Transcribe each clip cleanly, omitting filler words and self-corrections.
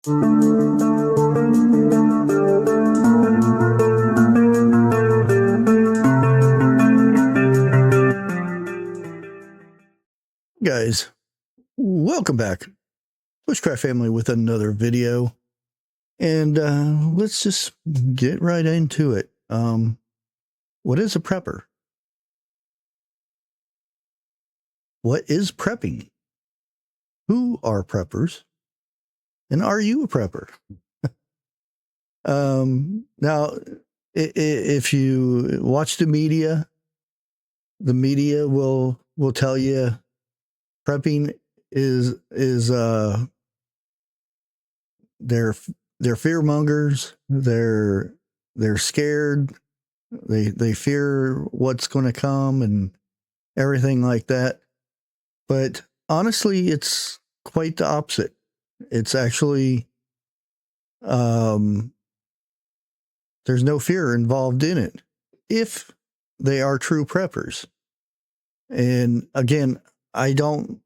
Guys, welcome back. Bushcraft Family with another video. And let's just get right into it. What is a prepper? What is prepping? Who are preppers? And are you a prepper? Now, if you watch the media will tell you prepping is they're fear mongers. They're scared. They fear what's going to come and everything like that. But honestly, it's quite the opposite. It's actually there's no fear involved in it if they are true preppers. And again, I don't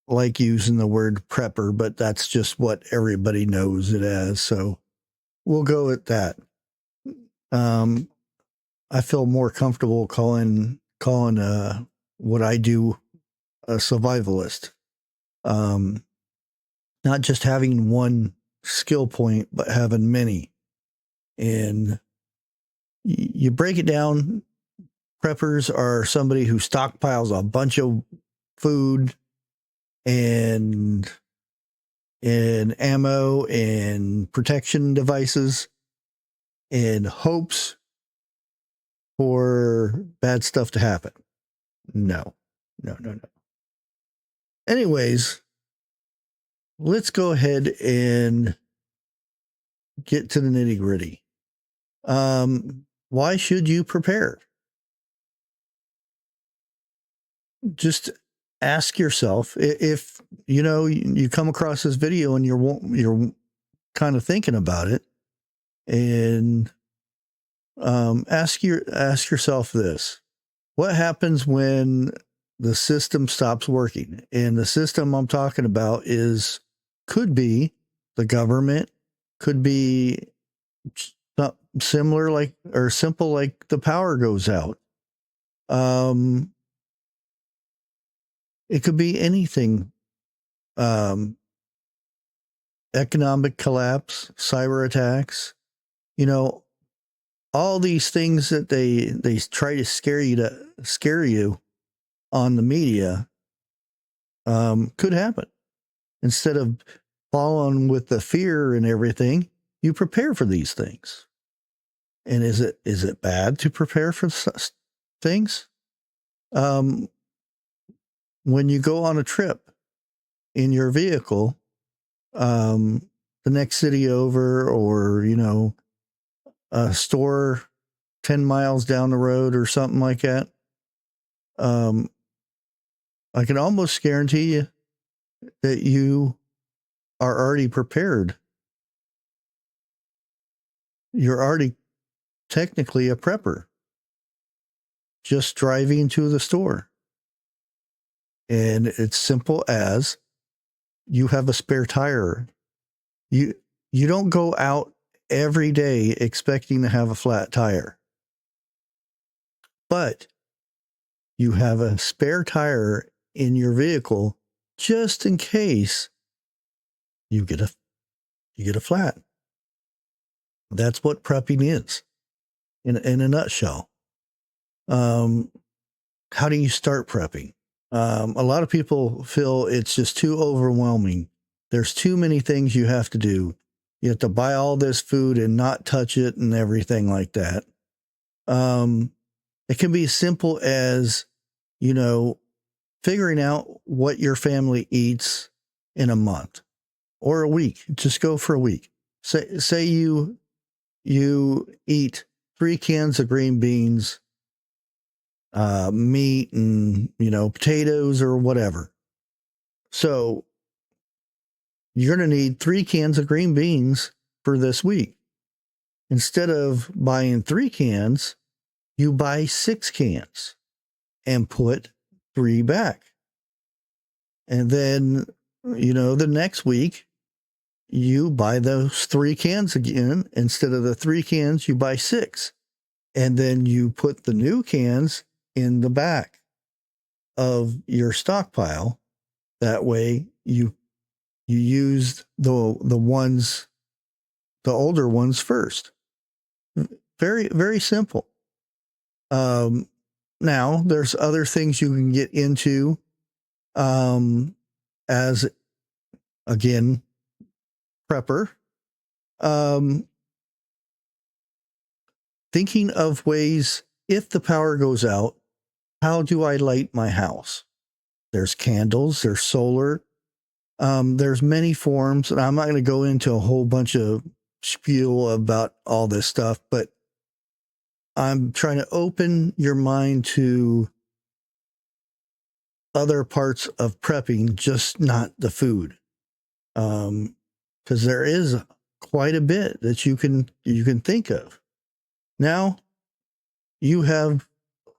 like using the word prepper, but that's just what everybody knows it as. So we'll go with that. I feel more comfortable calling what I do a survivalist. Not just having one skill point, but having many. And you break it down, preppers are somebody who stockpiles a bunch of food and ammo and protection devices in hopes for bad stuff to happen. No. Anyways, let's go ahead and get to the nitty-gritty. Why should you prepare? Just ask yourself, if you come across this video and you're kind of thinking about it, and ask yourself this: what happens when the system stops working? And the system I'm talking about could be the government, could be similar or simple, like the power goes out. It could be anything. Economic collapse, cyber attacks, all these things that they try to scare you on the media, could happen. Instead of following with the fear and everything, you prepare for these things. And is it bad to prepare for things? When you go on a trip in your vehicle, the next city over, or a store 10 miles down the road or something like that, I can almost guarantee you that you are already prepared. You're already technically a prepper, just driving to the store. And it's simple as you have a spare tire. You don't go out every day expecting to have a flat tire, but you have a spare tire in your vehicle just in case you get a flat. That's what prepping is in a nutshell. How do you start prepping? A lot of people feel it's just too overwhelming. There's too many things you have to do. You have to buy all this food and not touch it and everything like that. It can be as simple as, figuring out what your family eats in a month or a week. Just go for a week. Say you eat 3 cans of green beans, meat, and potatoes or whatever. So you're going to need 3 cans of green beans for this week. Instead of buying 3 cans, you buy 6 cans and put 3 back. And then, the next week you buy those 3 cans again. Instead of the 3 cans, you buy 6. And then you put the new cans in the back of your stockpile. That way you used the ones, the older ones first. Very, very simple. Now there's other things you can get into, as again, prepper. Thinking of ways, if the power goes out, how do I light my house? There's candles, there's solar, there's many forms, and I'm not going to go into a whole bunch of spiel about all this stuff, but I'm trying to open your mind to other parts of prepping, just not the food. Because there is quite a bit that you can think of. Now, you have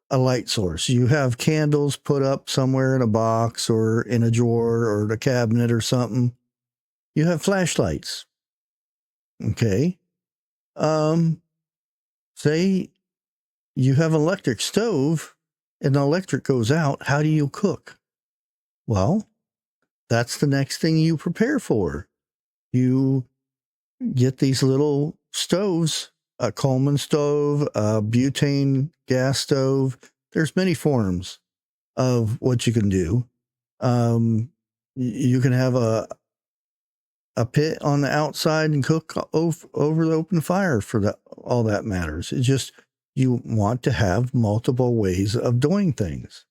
a light source. You have candles put up somewhere in a box or in a drawer or a cabinet or something. You have flashlights. Okay. Say you have an electric stove and the electric goes out. How do you cook? Well, that's the next thing you prepare for. You get these little stoves, a Coleman stove, a butane gas stove. There's many forms of what you can do. You can have a pit on the outside and cook over the open fire for all that matters. It's just, you want to have multiple ways of doing things.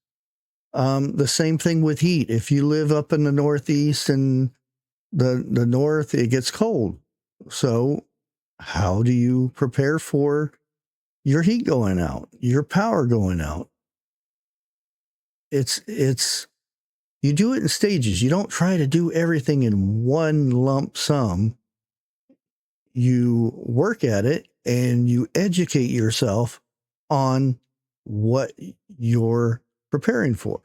The same thing with heat. If you live up in the Northeast and the North, it gets cold. So how do you prepare for your heat going out, your power going out? It's you do it in stages. You don't try to do everything in one lump sum. You work at it and you educate yourself on what you're preparing for.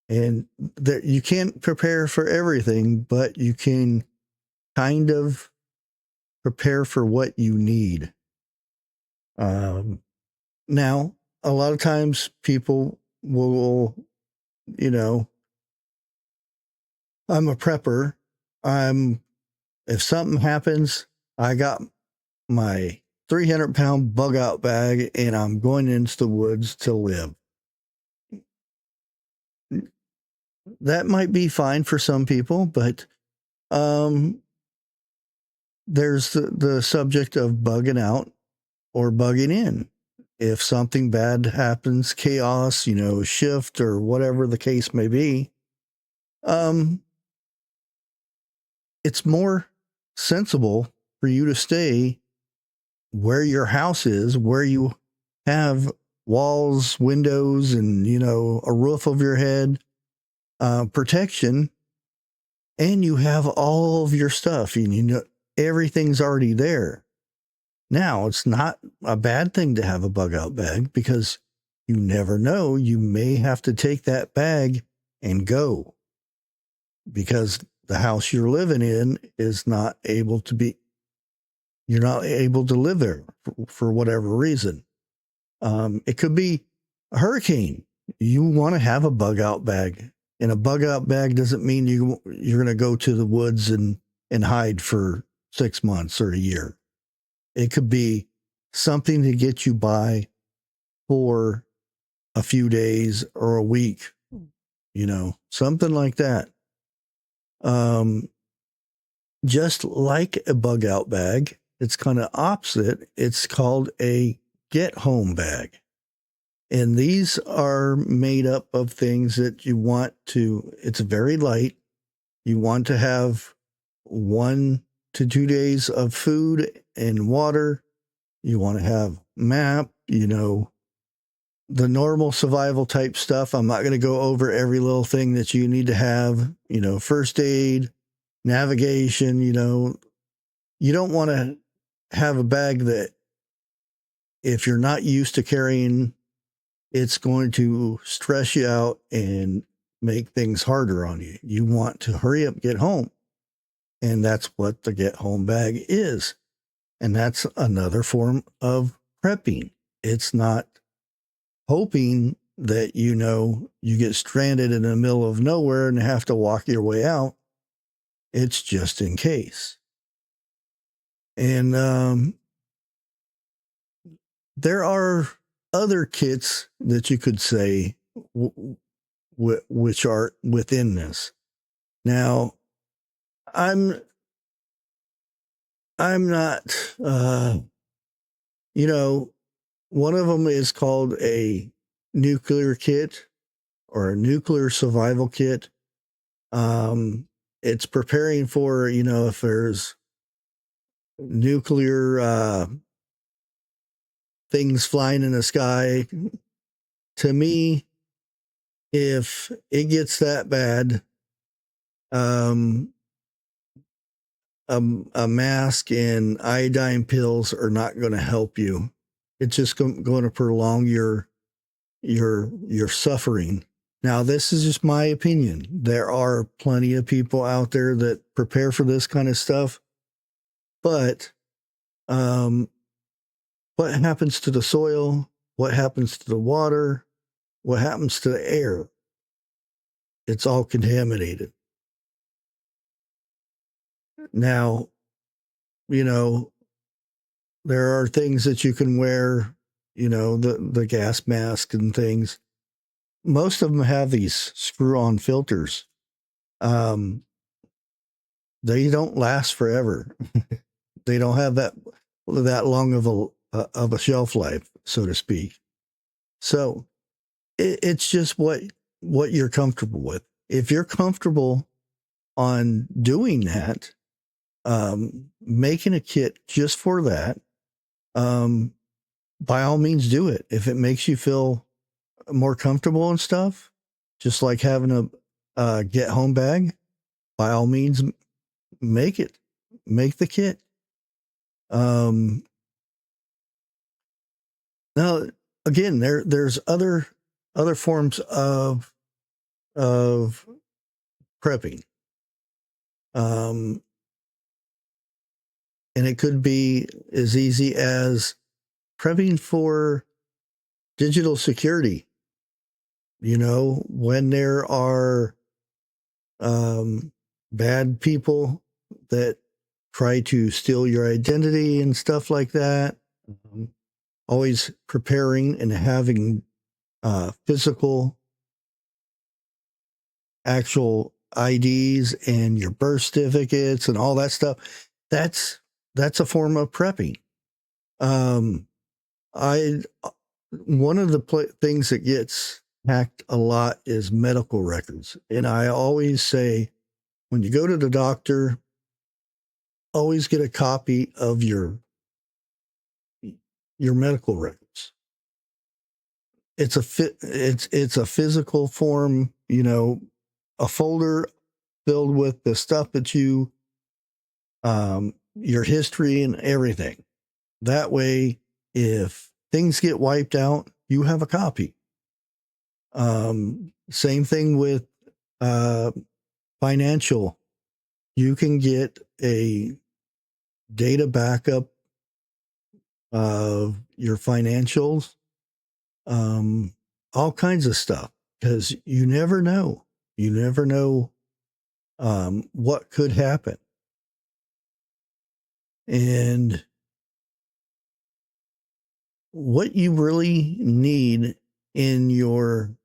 And there, you can't prepare for everything, but you can kind of prepare for what you need. Now, a lot of times people will, I'm a prepper. If something happens, I got my 300-pound bug out bag and I'm going into the woods to live. That might be fine for some people, but there's the subject of bugging out or bugging in. If something bad happens, chaos, shift or whatever the case may be, it's more sensible for you to stay where your house is, where you have walls, windows, and, a roof over your head, protection, and you have all of your stuff, and everything's already there. Now, it's not a bad thing to have a bug out bag, because you never know, you may have to take that bag and go, because the house you're living in is not able to you're not able to live there for whatever reason. It could be a hurricane. You want to have a bug out bag, and a bug out bag doesn't mean you're going to go to the woods and hide for 6 months or a year. It could be something to get you by for a few days or a week, something like that. Just like a bug out bag, it's kind of opposite. It's called a get home bag. And these are made up of things that you want to, it's very light. You want to have 1 to 2 days of food and water. You want to have map, the normal survival type stuff. I'm not going to go over every little thing that you need to have, first aid, navigation, you don't want to have a bag that, if you're not used to carrying, it's going to stress you out and make things harder on you. You want to hurry up, get home. And that's what the get home bag is. And that's another form of prepping. It's not hoping that, you get stranded in the middle of nowhere and have to walk your way out. It's just in case. And there are other kits that you could say which are within this. Now, I'm not, one of them is called a nuclear kit or a nuclear survival kit. It's preparing for, if there's nuclear things flying in the sky. To me, if it gets that bad, a mask and iodine pills are not going to help you. It's just going to prolong your suffering. Now, this is just my opinion. There are plenty of people out there that prepare for this kind of stuff, but what happens to the soil? What happens to the water? What happens to the air? It's all contaminated. Now, there are things that you can wear, the gas mask and things. Most of them have these screw-on filters. They don't last forever. They don't have that long of a shelf life, so to speak. So it's just what you're comfortable with. If you're comfortable on doing that, making a kit just for that, by all means do it. If it makes you feel more comfortable and stuff, just like having a get home bag, by all means make the kit. Now again, there's other forms of prepping. And it could be as easy as prepping for digital security. When there are bad people that try to steal your identity and stuff like that, always preparing and having physical, actual IDs and your birth certificates and all that stuff. That's a form of prepping. One of the things that gets hacked a lot is medical records. And I always say, when you go to the doctor, always get a copy of your medical records. It's a physical form, a folder filled with the stuff that you, your history and everything. That way, if things get wiped out, you have a copy. Same thing with financial. You can get a data backup of your financials, all kinds of stuff, because you never know. You never know what could happen. And what you really need in your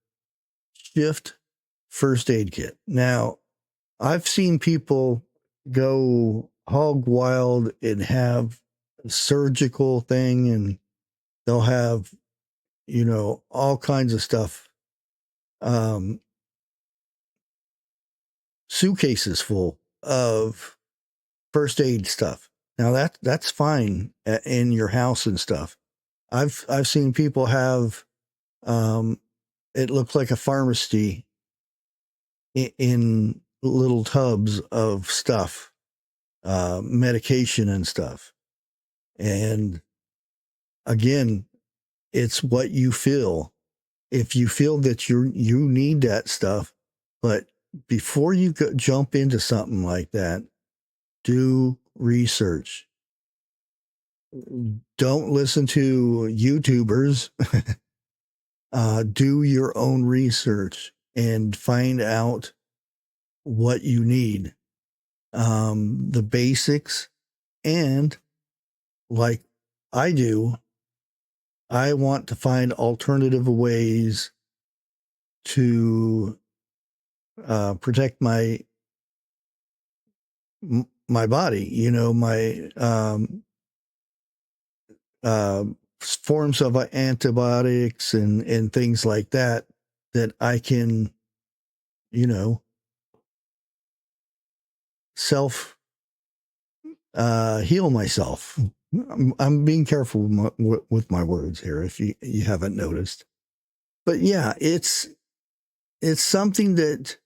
shift first aid kit. Now, I've seen people go hog wild and have a surgical thing, and they'll have, all kinds of stuff. Suitcases full of first aid stuff. Now that's fine in your house and stuff. I've seen people have, it looks like a pharmacy in little tubs of stuff, medication and stuff. And again, it's what you feel. If you feel that you need that stuff, but before you jump into something like that, Do research. Don't listen to YouTubers. Do your own research and find out what you need. The basics, and like I do, I want to find alternative ways to protect my body, you know, my forms of antibiotics and things like that, that I can, you know, self heal myself. I'm being careful with my words here, if you haven't noticed. But yeah, it's something that,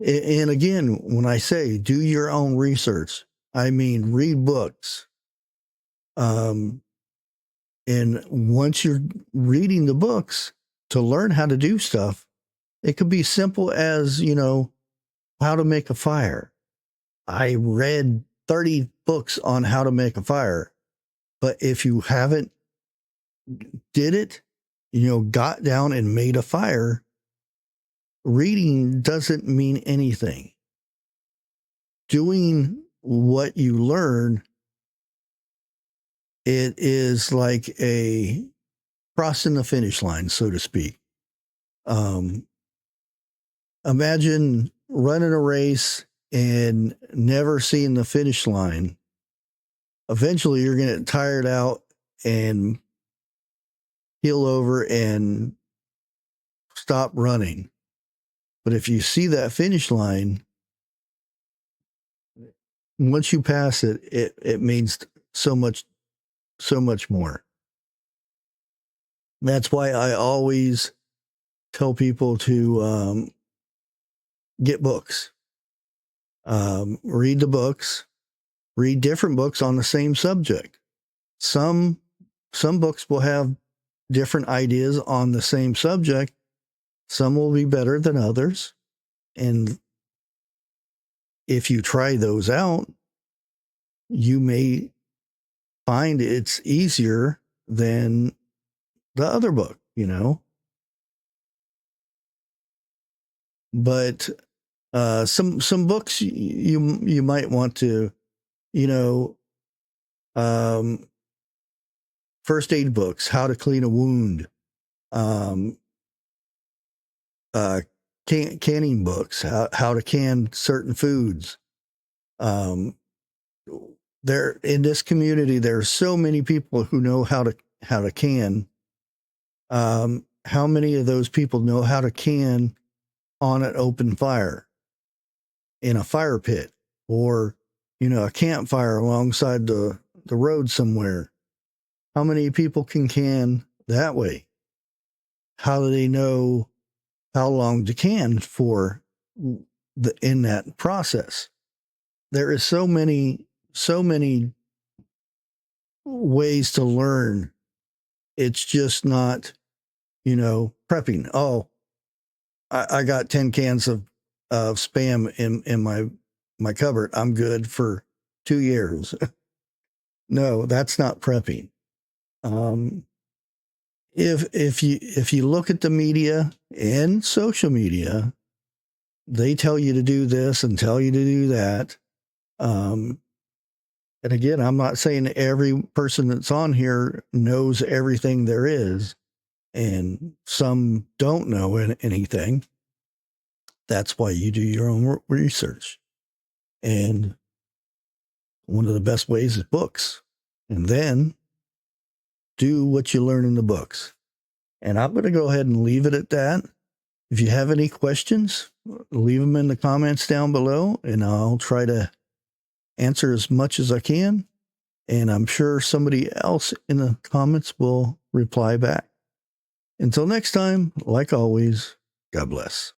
and again, when I say do your own research, I mean read books. And once you're reading the books to learn how to do stuff, it could be simple as, you know, how to make a fire. I read 30 books on how to make a fire, but if you haven't did it, you know, got down and made a fire, reading doesn't mean anything. Doing what you learn, it is like a crossing the finish line, so to speak. Imagine running a race and never seeing the finish line. Eventually, you're going to get tired out and heel over and stop running. But if you see that finish line, once you pass it, it means so much more. That's why I always tell people to get books. Read the books. Read different books on the same subject. Some books will have different ideas on the same subject. Some will be better than others. And if you try those out, you may find it's easier than the other book, you know. But some books you might want to, you know, first aid books, how to clean a wound, canning books, how to can certain foods. There in this community, there are so many people who know how to can. How many of those people know how to can on an open fire, in a fire pit, or, you know, a campfire alongside the road somewhere? How many people can that way? How do they know how long to can for in that process? There is so many ways to learn. It's just not, you know, prepping. Oh, I got 10 cans of Spam in my cupboard. I'm good for 2 years. No, that's not prepping. If you look at the media and social media, they tell you to do this and tell you to do that. And again, I'm not saying every person that's on here knows everything there is, and some don't know anything. That's why you do your own research. And one of the best ways is books. And then do what you learn in the books. And I'm going to go ahead and leave it at that. If you have any questions, leave them in the comments down below, and I'll try to answer as much as I can. And I'm sure somebody else in the comments will reply back. Until next time, like always, God bless.